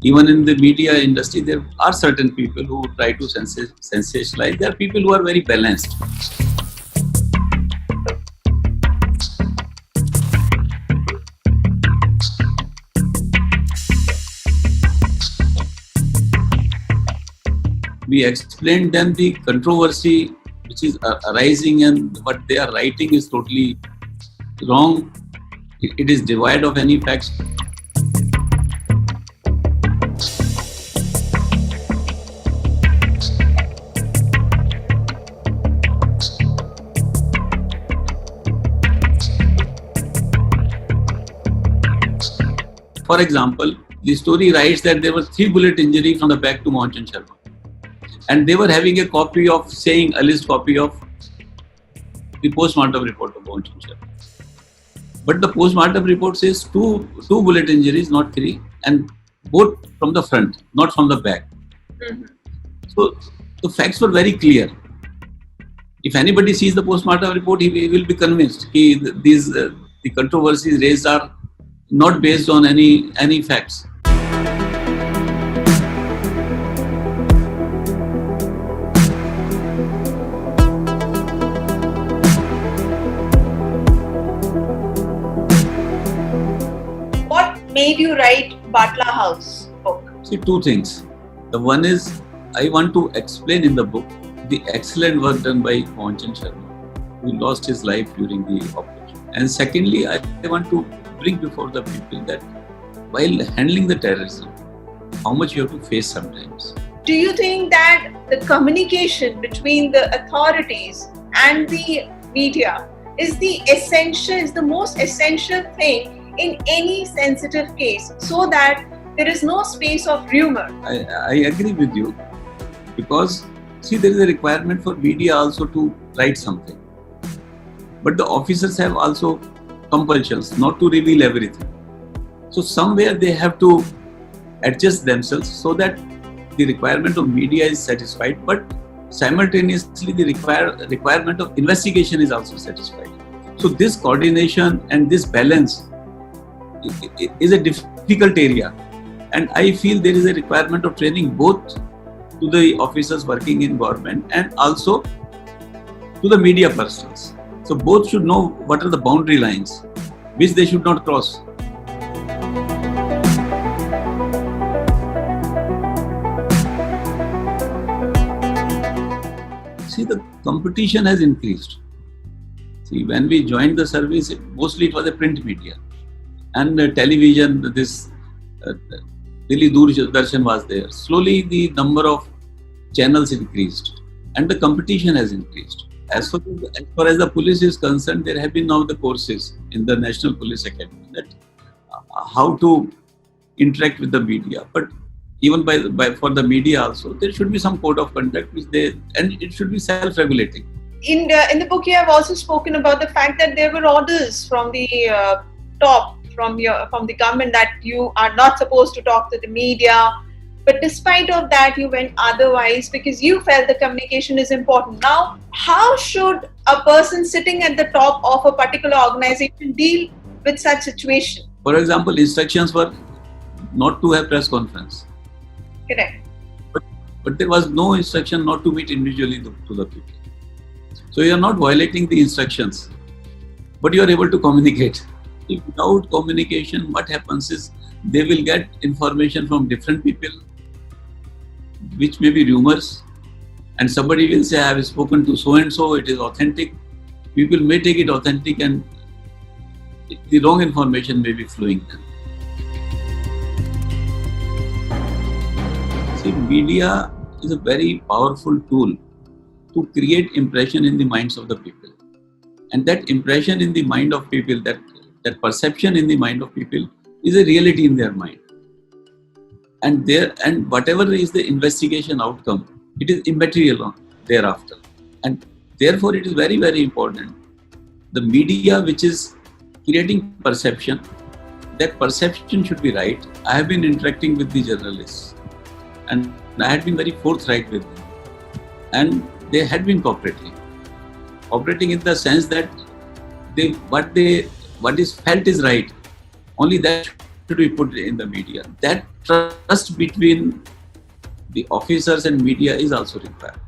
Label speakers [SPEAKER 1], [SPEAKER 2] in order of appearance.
[SPEAKER 1] Even in the media industry, there are certain people who try to sensationalize. There are people who are very balanced. We explained them the controversy which is arising, and what they are writing is totally wrong. It is devoid of any facts. For example, the story writes that there were 3 bullet injuries from the back to Mohanchand Sharma. And they were having a copy of, saying a list copy of the post-mortem report of Mohanchand Sharma. But the post-mortem report says two bullet injuries, not 3, and both from the front, not from the back. Mm-hmm. So the facts were very clear. If anybody sees the post-mortem report, he will be convinced that the controversies raised are not based on any facts.
[SPEAKER 2] What made you write Batla House book?
[SPEAKER 1] See, 2 things. The one is, I want to explain in the book the excellent work done by Mohanchand Sharma, who lost his life during the operation. And secondly, I want to bring before the people that while handling the terrorism, how much you have to face sometimes.
[SPEAKER 2] Do you think that the communication between the authorities and the media is the most essential thing in any sensitive case, so that there is no space of rumor?
[SPEAKER 1] I agree with you, because see, there is a requirement for media also to write something. But the officers have also compulsions not to reveal everything. So somewhere they have to adjust themselves so that the requirement of media is satisfied, but simultaneously the requirement of investigation is also satisfied. So this coordination and this balance is a difficult area, and I feel there is a requirement of training both to the officers working in government and also to the media persons. So both should know what are the boundary lines which they should not cross. See, the competition has increased. See, when we joined the service, mostly it was a print media and television. This Delhi Doordarshan was there. Slowly the number of channels increased and the competition has increased. As far as the police is concerned, there have been now the courses in the National Police Academy that how to interact with the media. But even for the media also, there should be some code of conduct and it should be self-regulating.
[SPEAKER 2] In the book, you have also spoken about the fact that there were orders from the top, from the government, that you are not supposed to talk to the media. But despite of that, you went otherwise because you felt the communication is important. Now, how should a person sitting at the top of a particular organization deal with such situation?
[SPEAKER 1] For example, instructions were not to have press conference.
[SPEAKER 2] Correct.
[SPEAKER 1] But there was no instruction not to meet individually to the people. So you are not violating the instructions, but you are able to communicate. If without communication, what happens is they will get information from different people, which may be rumors, and somebody will say, I have spoken to so and so, it is authentic. People may take it authentic and the wrong information may be flowing then. See, media is a very powerful tool to create impression in the minds of the people. And that impression in the mind of people, that perception in the mind of people is a reality in their mind. And whatever is the investigation outcome, it is immaterial thereafter. And therefore, it is very, very important. The media which is creating perception, that perception should be right. I have been interacting with the journalists and I had been very forthright with them. And they had been cooperating in the sense that what is felt is right. Only that should be put in the media. That trust between the officers and media is also required.